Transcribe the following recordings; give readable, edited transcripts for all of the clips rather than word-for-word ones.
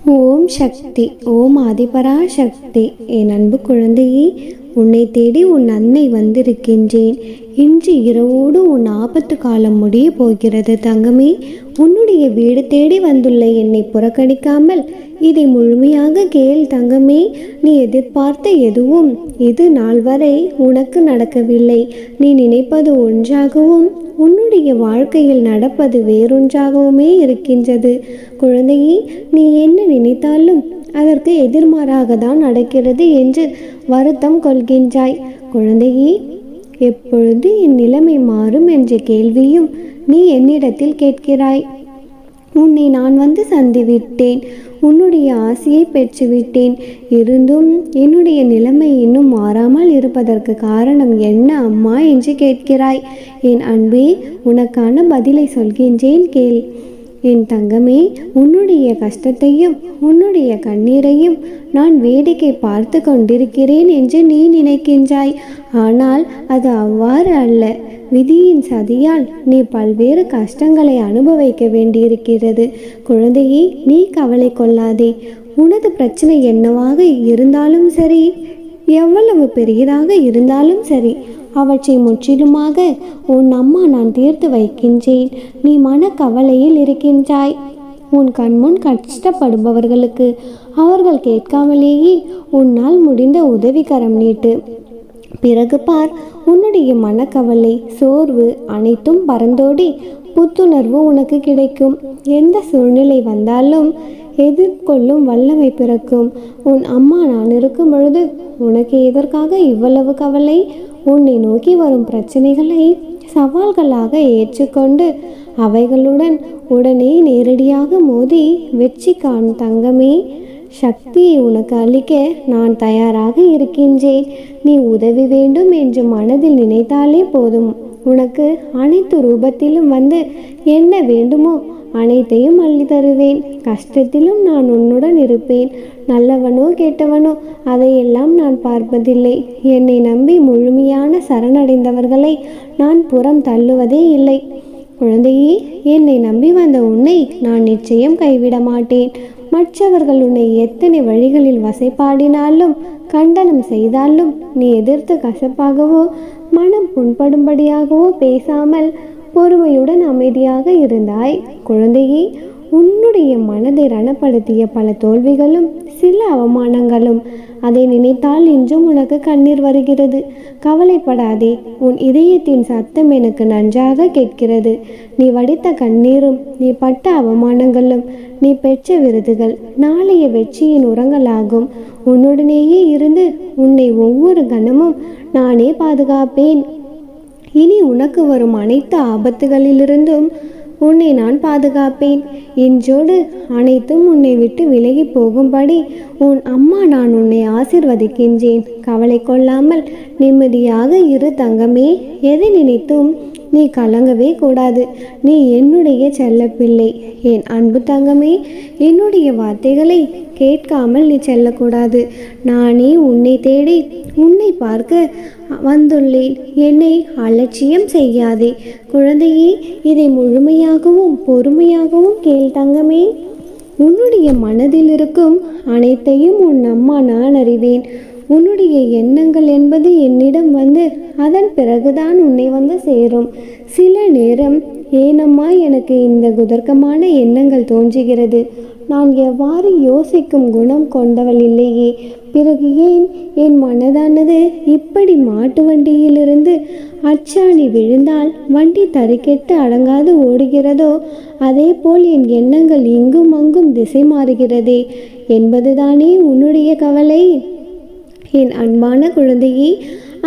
ஓம் சக்தி. ஓம் ஆதிபரா சக்தி. என் அன்பு குழந்தையே, உன்னை தேடி உன் அன்னை வந்திருக்கின்றேன். இன்று இரவோடு உன் ஆபத்து காலம் முடிய போகிறது தங்கமே. உன்னுடைய வீடு தேடி வந்துள்ள என்னை புறக்கணிக்காமல் இதை முழுமையாக கேள் தங்கமே. நீ எதிர்பார்த்த எதுவும் இது நாள் வரை உனக்கு நடக்கவில்லை. நீ நினைப்பது ஒன்றாகவும் உன்னுடைய வாழ்க்கையில் நடப்பது வேறொன்றாகவுமே இருக்கின்றது. குழந்தையே, நீ என்ன நினைத்தாலும் அதற்கு எதிர்மாறாக தான் நடக்கிறது என்று வருத்தம் கொள்கின்றாய். குழந்தையே, எப்பொழுது என் நிலைமை மாறும் என்ற கேள்வியும் நீ என்னிடத்தில் கேட்கிறாய். உன்னை நான் வந்து சந்திவிட்டேன், உன்னுடைய ஆசையை பெற்றுவிட்டேன். இருந்தும் என்னுடைய நிலைமை இன்னும் மாறாமல் இருப்பதற்கு காரணம் என்ன அம்மா என்று கேட்கிறாய். என் அன்பே, உனக்கான பதிலை சொல்கின்றேன் கேள். என் தங்கமே, உன்னுடைய கஷ்டத்தையும் உன்னுடைய கண்ணீரையும் நான் வேடிக்கை பார்த்து கொண்டிருக்கிறேன் என்று நீ நினைக்கின்றாய். ஆனால் அது அவ்வாறு அல்ல. விதியின் சதியால் நீ பல்வேறு கஷ்டங்களை அனுபவிக்க வேண்டியிருக்கிறது. குழந்தையே, நீ கவலை கொள்ளாதே. உனது பிரச்சனை என்னவாக இருந்தாலும் சரி, எவ்வளவு பெரியதாக இருந்தாலும் சரி, அவற்றை முற்றிலுமாக உன் அம்மா நான் தீர்த்து வைக்கின்றேன். நீ மனக்கவலையில் இருக்கின்றாய். உன் கண்முன் கஷ்டப்படுபவர்களுக்கு அவர்கள் கேட்காமலேயே உன்னால் முடிந்த உதவிகரம் நீட்டு. பிறகு பார், உன்னுடைய மனக்கவலை, சோர்வு அனைத்தும் பறந்தோடி புத்துணர்வு உனக்கு கிடைக்கும். எந்த சூழ்நிலை வந்தாலும் எதிர்கொள்ளும் வல்லமை பிறக்கும். உன் அம்மா நான் இருக்கும் பொழுது உனக்கு எதற்காக இவ்வளவு கவலை? உன்னை நோக்கி வரும் பிரச்சனைகளை சவால்களாக ஏற்றுக்கொண்டு அவைகளுடன் உடனே நேரடியாக மோதி வெற்றி காண் தங்கமே. சக்தியை உனக்கு அளிக்க நான் தயாராக இருக்கின்றேன். நீ உதவி வேண்டும் என்று மனதில் நினைத்தாலே போதும். உனக்கு அனைத்து ரூபத்திலும் வந்து என்ன வேண்டுமோ அனைத்தையும் அள்ளி தருவேன். கஷ்டத்திலும் நான் உன்னுடன் இருப்பேன். நல்லவனோ கெட்டவனோ அதையெல்லாம் நான் பார்ப்பதில்லை. என்னை நம்பி முழுமையான சரணடைந்தவர்களை நான் புறம் தள்ளுவதே இல்லை. குழந்தையே, என்னை நம்பி வந்த உன்னை நான் நிச்சயம் கைவிட மாட்டேன். மற்றவர்கள் உன்னை எத்தனை வழிகளில் வசைப்பாடினாலும் கண்டனம் செய்தாலும் நீ எதிர்த்து கசப்பாகவோ மனம் புண்படும்படியாகவோ பேசாமல் பொறுமையுடன் அமைதியாக இருந்தாய். குழந்தையே, உன்னுடைய மனதை ரணப்படுத்திய பல தோல்விகளும் சில அவமானங்களும் அதை நினைத்தால் இன்றும் உனக்கு கண்ணீர் வருகிறது. கவலைப்படாதே, உன் இதயத்தின் சத்தம் எனக்கு நன்றாக கேட்கிறது. நீ வடித்த கண்ணீரும் நீ பட்ட அவமானங்களும் நீ பெற்ற விருதுகள் நாளைய வெற்றியின் உரங்களாகும். உன்னுடனேயே இருந்து உன்னை ஒவ்வொரு கணமும் நானே பாதுகாப்பேன். இனி உனக்கு வரும் அனைத்து ஆபத்துகளிலிருந்தும் உன்னை நான் பாதுகாப்பேன். இன்றோடு அனைத்தும் உன்னை விட்டு விலகி போகும்படி உன் அம்மா நான் உன்னை ஆசிர்வதிக்கின்றேன். கவலை கொள்ளாமல் நிம்மதியாக இரு தங்கமே. எதை நினைத்தும் நீ கலங்கவே கூடாது. நீ என்னுடைய செல்லப்பிள்ளை. என் அன்பு தங்கமே, என்னுடைய வார்த்தைகளை கேட்காமல் நீ செல்லக்கூடாது. நானே உன்னை தேடி உன்னை பார்க்க வந்துள்ளேன். என்னை அலட்சியம் செய்யாதே. குழந்தையே, இதை முழுமையாகவும் பொறுமையாகவும் கேள் தங்கமே. உன்னுடைய மனதில் இருக்கும் அனைத்தையும் உன் அம்மா நான் அறிவேன். உன்னுடைய எண்ணங்கள் என்பது என்னிடம் வந்து அதன் பிறகுதான் உன்னை வந்து சேரும். சில நேரம் ஏனம்மா எனக்கு இந்த குதர்க்கமான எண்ணங்கள் தோன்றுகிறது, நான் எவ்வாறு யோசிக்கும் குணம் கொண்டவள் இல்லையே, பிறகு ஏன் என் மனதானது இப்படி மாட்டு வண்டியிலிருந்து அச்சாணி விழுந்தால் வண்டி தறிக்கெட்டு அடங்காது ஓடுகிறதோ அதே போல் என் எண்ணங்கள் இங்கும் அங்கும் திசை மாறுகிறதே என்பதுதானே உன்னுடைய கவலை. என் அன்பான குழந்தையே,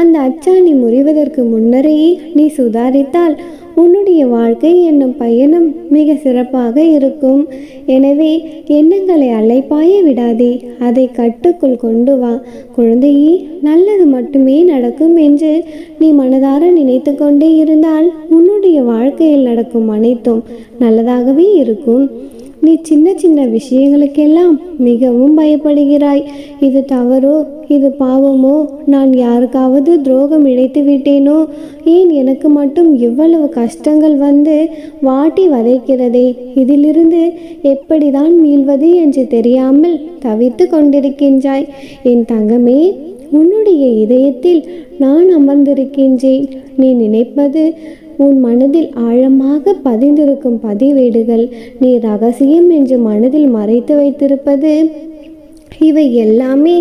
அந்த அச்சாணி முறிவதற்கு முன்னரே நீ சுதாரித்தால் உன்னுடைய வாழ்க்கை என்னும் பயணம் மிக சிறப்பாக இருக்கும். எனவே எண்ணங்களை அலைப்பாய விடாதே, அதை கட்டுக்குள் கொண்டு வா. குழந்தையே, நல்லது மட்டுமே நடக்கும் என்று நீ மனதார நினைத்து கொண்டே இருந்தால் உன்னுடைய வாழ்க்கையில் நடக்கும் அனைத்தும் நல்லதாகவே இருக்கும். நீ சின்ன சின்ன விஷயங்களுக்கெல்லாம் மிகவும் பயப்படுகிறாய். இது தவறோ, இது பாவமோ, நான் யாருக்காவது துரோகம் இழைத்து விட்டேனோ, ஏன் எனக்கு மட்டும் இவ்வளவு கஷ்டங்கள் வந்து வாட்டி வதைக்கிறதே, இதிலிருந்து எப்படிதான் மீள்வது என்று தெரியாமல் தவித்து கொண்டிருக்கின்றாய். என் தங்கமே, உன்னுடைய இதயத்தில் நான் அமர்ந்திருக்கின்றேன். நீ நினைப்பது உன் மனதில் ஆழமாக பதிந்திருக்கும் பதிவேடுகள். நீ ரகசியம் என்று மனதில் மறைத்து வைத்திருப்பது இவை எல்லாமே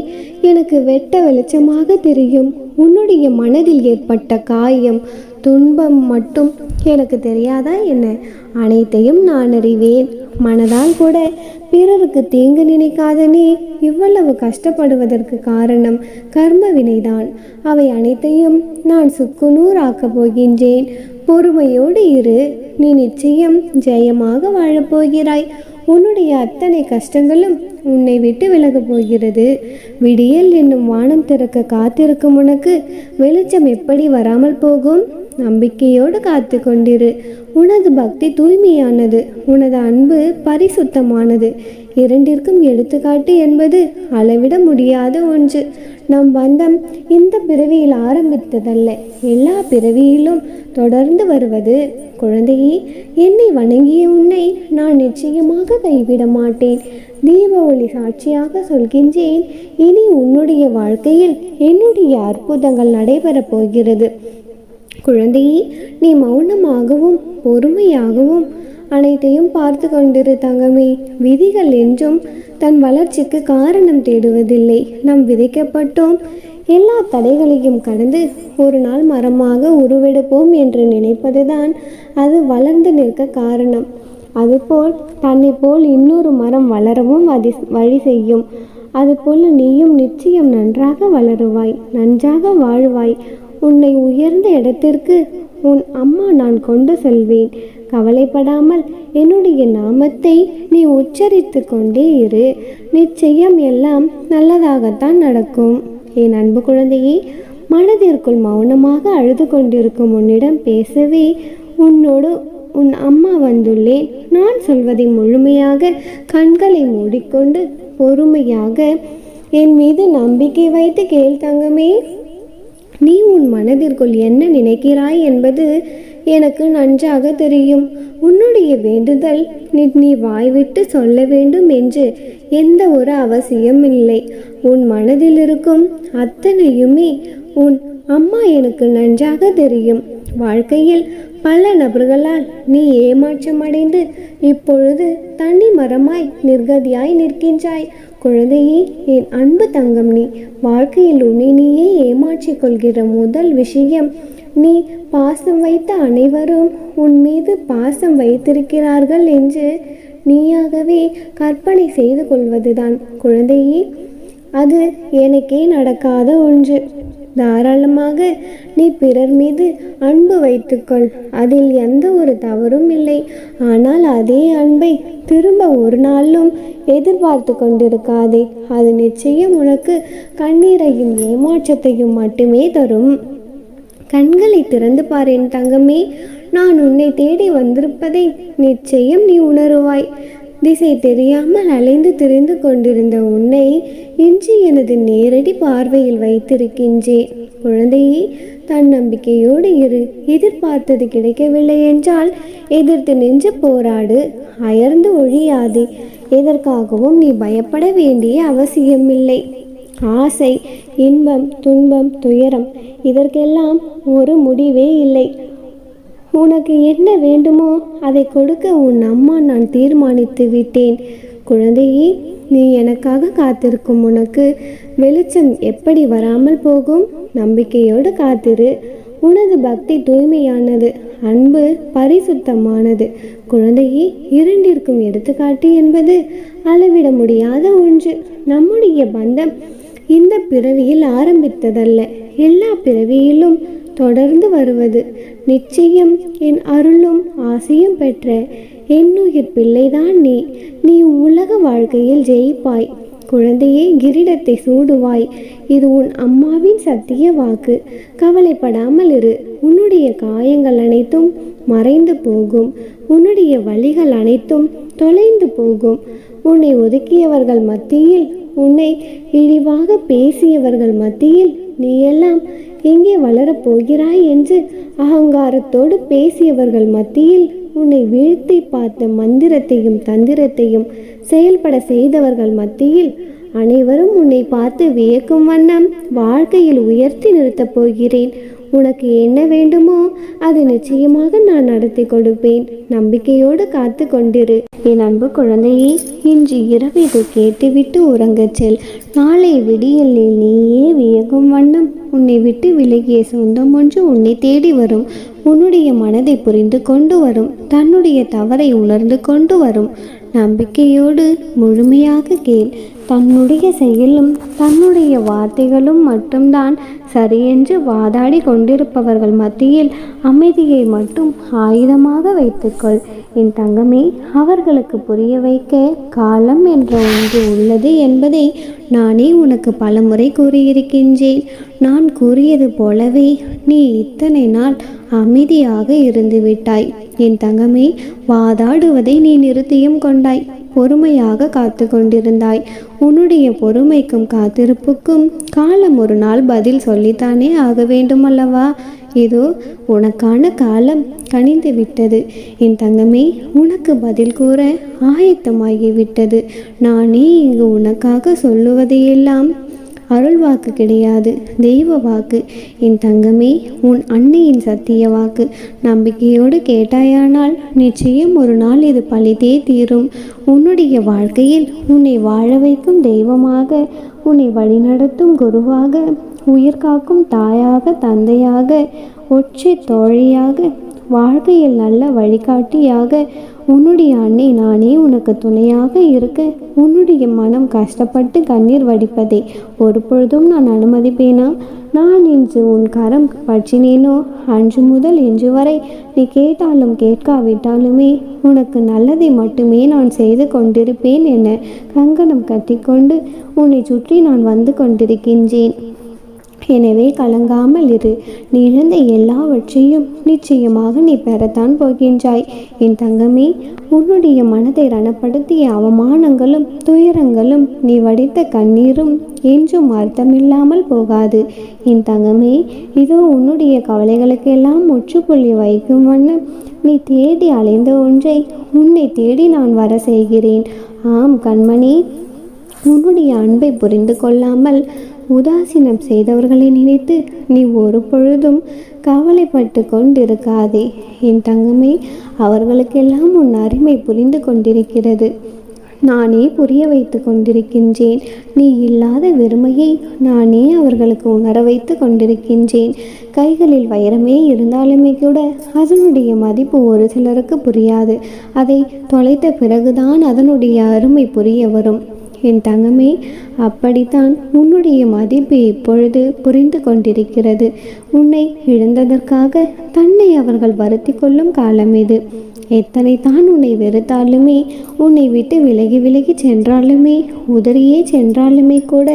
எனக்கு வெட்ட வெளிச்சமாக தெரியும். உன்னுடைய மனதில் ஏற்பட்ட காயம், துன்பம் மட்டும் எனக்கு தெரியாதா என்ன? அனைத்தையும் நான் அறிவேன். மனதால் கூட பிறருக்கு தீங்கு நினைக்காத நீ இவ்வளவு கஷ்டப்படுவதற்கு காரணம் கர்ம வினைதான். அவை அனைத்தையும் நான் சுக்குநூறாக்கப் போகின்றேன். பொறுமையோடு இரு. நீ நிச்சயம் ஜெயமாக வாழப்போகிறாய். உன்னுடைய அத்தனை கஷ்டங்களும் உன்னை விட்டு விலகப் போகிறது. விடியல் என்னும் வானம் திறக்க காத்திருக்கும் உனக்கு வெளிச்சம் எப்படி வராமல் போகும்? நம்பிக்கையோடு காத்து கொண்டிரு. உனது பக்தி தூய்மையானது, உனது அன்பு பரிசுத்தமானது. இரண்டிற்கும் எடுத்துக்காட்டு என்பது அளவிட முடியாத ஒன்று. நம் பந்தம் இந்த பிறவியில் ஆரம்பித்ததல்ல, எல்லா பிறவியிலும் தொடர்ந்து வருவது. குழந்தையே, என்னை வணங்கிய உன்னை நான் நிச்சயமாக கைவிட மாட்டேன். தீப ஒளி சாட்சியாக சொல்கின்றேன், இனி உன்னுடைய வாழ்க்கையில் என்னுடைய அற்புதங்கள் நடைபெறப் போகிறது. குழந்தையே, நீ மௌனமாகவும் பொறுமையாகவும் அனைத்தையும் பார்த்து கொண்டிரு தங்கமே. விதிகள் என்றும் தன் வளர்ச்சிக்கு காரணம் தேடுவதில்லை. நாம் விதைக்கப்பட்டோம். எல்லா தடைகளையும் கடந்து ஒரு நாள் மரமாக உருவெடுப்போம் என்று நினைப்பதுதான் அது வளர்ந்து நிற்க காரணம். அதுபோல் தன்னை போல் இன்னொரு மரம் வளரவும் அது வழி செய்யும். அதுபோல் நீயும் நிச்சயம் நன்றாக வளருவாய், நன்றாக வாழ்வாய். உன்னை உயர்ந்த இடத்திற்கு உன் அம்மா நான் கொண்டு செல்வேன். கவலைப்படாமல் என்னுடைய நாமத்தை நீ உச்சரித்து கொண்டே இரு. நிச்சயம் எல்லாம் நல்லதாகத்தான் நடக்கும். என் அன்பு குழந்தையே, மனதிற்குள் மௌனமாக அழுது கொண்டிருக்கும் உன்னிடம் பேசவே உன்னோடு உன் அம்மா வந்துள்ளேன். நான் சொல்வதை முழுமையாக கண்களை மூடிக்கொண்டு பொறுமையாக என் மீது நம்பிக்கை வைத்து கேள் தங்கமே. நீ உன் மனதிற்குள் என்ன நினைக்கிறாய் என்பது எனக்கு நன்றாக தெரியும். உன்னுடைய வேண்டுதல் நீ வாய்விட்டு சொல்ல வேண்டும் என்று எந்த ஒரு அவசியம் இல்லை. உன் மனதில் இருக்கும் அத்தனையுமே உன் அம்மா எனக்கு நன்றாக தெரியும். வாழ்க்கையில் பல நபர்களால் நீ ஏமாற்றமடைந்து இப்பொழுது தனி மரமாய் நிர்கதியாய் நிற்கின்றாய். குழந்தையே, என் அன்பு தங்கம், நீ வாழ்க்கையில் உன்னை நீயே ஏமாற்றிக் கொள்கிற முதல் விஷயம், நீ பாசம் வைத்த அனைவரும் உன் மீது பாசம் வைத்திருக்கிறார்கள் என்று நீயாகவே கற்பனை செய்து கொள்வதுதான். குழந்தையே, அது எனக்கே நடக்காத ஒன்று. தாராளமாக நீ பிறர் மீது அன்பு வைத்துக்கொள், அதில் எந்த ஒரு தவறும் இல்லை. ஆனால் அதே அன்பை திரும்ப ஒரு நாளும் எதிர்பார்த்து கொண்டிருக்காதே. அது நிச்சயம் உனக்கு கண்ணீரையும் ஏமாற்றத்தையும் மட்டுமே தரும். கண்களை திறந்து பார் என் தங்கமே. நான் உன்னை தேடி வந்திருப்பதை நிச்சயம் நீ உணருவாய். திசை தெரியாமல் அலைந்து திரிந்து கொண்டிருந்த உன்னை இன்று எனது நேரடி பார்வையில் வைத்திருக்கின்றேன். குழந்தையே, தன்னம்பிக்கையோடு இரு. எதிர்பார்த்தது கிடைக்கவில்லை என்றால் எதிர்த்து நின்று போராடு, அயர்ந்து ஒழியாதே. எதற்காகவும் நீ பயப்பட வேண்டிய அவசியமில்லை. ஆசை, இன்பம், துன்பம், துயரம், இதற்கெல்லாம் ஒரு முடிவே இல்லை. உனக்கு என்ன வேண்டுமோ அதை கொடுக்க உன் அம்மா நான் தீர்மானித்து விட்டேன். குழந்தையே, நீ எனக்காக காத்திருக்கும் உனக்கு வெளிச்சம் எப்படி வராமல் போகும்? நம்பிக்கையோடு காத்திரு. உனது பக்தி தூய்மையானது, அன்பு பரிசுத்தமானது. குழந்தையே, இரண்டிற்கும் எடுத்துக்காட்டு என்பது அளவிட முடியாத ஒன்று. நம்முடைய பந்தம் இந்த பிறவியில் ஆரம்பித்ததல்ல, எல்லா பிறவியிலும் தொடர்ந்து வருவது. நிச்சயம் என் அருளும் ஆசையும் பெற்ற என்னுயிர் பிள்ளைதான் நீ. நீ உலக வாழ்க்கையில் ஜெயிப்பாய். குழந்தையே, கிரீடத்தை சூடுவாய். இது உன் அம்மாவின் சத்திய வாக்கு. கவலைப்படாமல் இரு. உன்னுடைய காயங்கள் அனைத்தும் மறைந்து போகும். உன்னுடைய வழிகள் அனைத்தும் தொலைந்து போகும். உன்னை ஒதுக்கியவர்கள் மத்தியில், உன்னை இழிவாக பேசியவர்கள் மத்தியில் நீ எல்லாம் எங்கே வளரப் போகிறாய் என்று அகங்காரத்தோடு பேசியவர்கள் மத்தியில், உன்னை வீழ்த்தி பார்த்த மந்திரத்தையும் தந்திரத்தையும் செயல்பட செய்தவர்கள் மத்தியில், அனைவரும் உன்னை பார்த்து வியக்கும் வண்ணம் வாழ்க்கையில் உயர்த்தி நிறுத்தப் போகிறேன். உனக்கு என்ன வேண்டுமோ அது நிச்சயமாக நான் நடத்தி கொடுப்பேன். நம்பிக்கையோடு காத்து கொண்டிரு. என் அன்பு குழந்தையே, இன்று இரவு இதை கேட்டுவிட்டு உறங்கச் செல். நாளை விடியலில் நீயே வியக்கும் வண்ணம் உன்னை விட்டு விலகிய சொந்தம் ஒன்று உன்னை தேடி வரும். உன்னுடைய மனதை புரிந்து கொண்டு வரும். தன்னுடைய தவறை உணர்ந்து கொண்டு வரும். நம்பிக்கையோடு முழுமையாக கேள். தன்னுடைய செயலும் தன்னுடைய வார்த்தைகளும் மட்டும்தான் சரியென்று வாதாடி கொண்டிருப்பவர்கள் மத்தியில் அமைதியை மட்டும் ஆயுதமாக வைத்துக்கொள். என் தங்கமே, அவர்களுக்கு புரிய வைக்க காலம் என்ற ஒன்று உள்ளது என்பதை நானே உனக்கு பலமுறை கூறியிருக்கின்றேன். நான் கூறியது போலவே நீ இத்தனை நாள் அமைதியாக இருந்து விட்டாய். என் தங்கமே, வாதாடுவதை நீ நிறுத்தியும் கொண்டாய். பொறுமையாக காத்து கொண்டிருந்தாய். உன்னுடைய பொறுமைக்கும் காத்திருப்புக்கும் காலம் ஒரு நாள் பதில் சொல்லித்தானே ஆக வேண்டும் அல்லவா? இதோ உனக்கான காலம் கனிந்து விட்டது. என் தங்கமே, உனக்கு பதில் கூற ஆயத்தமாகிவிட்டது. நானே இங்கு உனக்காக சொல்லுவதையெல்லாம் அருள் வாக்கு கிடையாது, தெய்வ வாக்கு. என் தங்கமே, உன் அன்னையின் சத்திய வாக்கு. நம்பிக்கையோடு கேட்டாயானால் நிச்சயம் ஒரு நாள் இது பழித்தே தீரும். உன்னுடைய வாழ்க்கையில் உன்னை வாழ வைக்கும் தெய்வமாக, உன்னை வழிநடத்தும் குருவாக, உயிர் காக்கும் தாயாக, தந்தையாக, ஒற்றை தோழியாக, வாழ்க்கையில் நல்ல வழிகாட்டியாக உன்னுடைய அன்னை நானே உனக்கு துணையாக இருக்க, உன்னுடைய மனம் கஷ்டப்பட்டு கண்ணீர் வடிப்பதை ஒரு பொழுதும் நான் அனுமதிப்பேனா? நான் இன்று உன் கரம் பற்றினேனோ அன்று முதல் இன்று வரை நீ கேட்டாலும் கேட்காவிட்டாலுமே உனக்கு நல்லதை மட்டுமே நான் செய்து கொண்டிருப்பேன் என கங்கணம் கட்டிக்கொண்டு உன்னை சுற்றி நான் வந்து கொண்டிருக்கின்றேன். எனவே கலங்காமல் இரு. நீ இழந்த எல்லாவற்றையும் நிச்சயமாக நீ பெறத்தான் போகின்றாய். என் தங்கமே, உன்னுடைய மனதை ரணப்படுத்திய அவமானங்களும் துயரங்களும் நீ வடித்த கண்ணீரும் என்றும் அர்த்தமில்லாமல் போகாது. என் தங்கமே, இதோ உன்னுடைய கவலைகளுக்கெல்லாம் முற்றுப்புள்ளி வைக்கும் வண்ணம் நீ தேடி அலைந்த ஒன்றை உன்னை தேடி நான் வர செய்கிறேன். ஆம் கண்மணி, உன்னுடைய அன்பை புரிந்து கொள்ளாமல் உதாசீனம் செய்தவர்களை நினைத்து நீ ஒரு பொழுதும் கவலைப்பட்டு கொண்டிருக்காதே. என் தங்கமே, அவர்களுக்கெல்லாம் உன் அருமை புரிந்து கொண்டிருக்கிறது. நானே புரிய வைத்து கொண்டிருக்கின்றேன். நீ இல்லாத வெறுமையை நானே அவர்களுக்கு உணர வைத்து கொண்டிருக்கின்றேன். கைகளில் வைரமே இருந்தாலுமே கூட அதனுடைய மதிப்பு ஒரு சிலருக்கு புரியாது. அதை தொலைத்த பிறகுதான் அதனுடைய அருமை புரிய வரும். என் தங்கமே, அப்படித்தான் உன்னுடைய மதிப்பு இப்பொழுது புரிந்து கொண்டிருக்கிறது. உன்னை இழந்ததற்காக தன்னை அவர்கள் வருத்தி கொள்ளும் காலம் இது. எத்தனை தான் உன்னை வெறுத்தாலுமே, உன்னை விட்டு விலகி விலகி சென்றாலுமே, உதறியே சென்றாலுமே கூட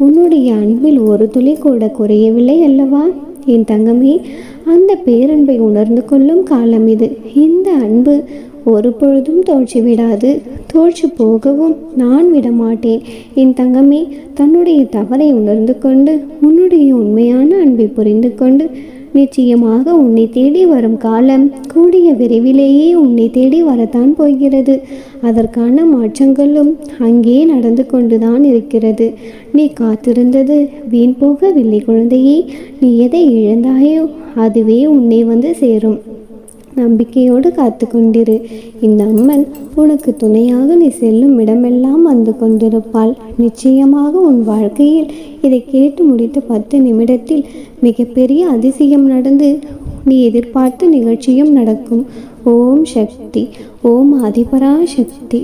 உன்னுடைய அன்பில் ஒரு துளி கூட குறையவில்லை அல்லவா? என் தங்கமே, அந்த பேரன்பை உணர்ந்து கொள்ளும் காலம் இது. இந்த அன்பு ஒரு பொழுதும் தோற்று விடாது. தோற்று போகவும் நான் விடமாட்டேன். என் தங்கமே, தன்னுடைய தவறை உணர்ந்து கொண்டு உன்னுடைய உண்மையான அன்பை புரிந்து கொண்டு நிச்சயமாக உன்னை தேடி வரும் காலம் கூடிய விரைவிலேயே உன்னை தேடி வரத்தான் போகிறது. அதற்கான மாற்றங்களும் அங்கே நடந்து கொண்டுதான் இருக்கிறது. நீ காத்திருந்தது வீண் போகவில்லை குழந்தையே. நீ எதை இழந்தாயோ அதுவே உன்னை வந்து சேரும். நம்பிக்கையோடு காத்து கொண்டிரு. இந்த அம்மன் உனக்கு துணையாக நீ செல்லும் இடமெல்லாம் வந்து கொண்டிருப்பாள். நிச்சயமாக உன் வாழ்க்கையில் இதை கேட்டு முடித்த 10 நிமிடத்தில் மிகப்பெரிய அதிசயம் நடந்து நீ எதிர்பார்த்த நிகழ்ச்சியும் நடக்கும். ஓம் சக்தி. ஓம் ஆதிபராசக்தி.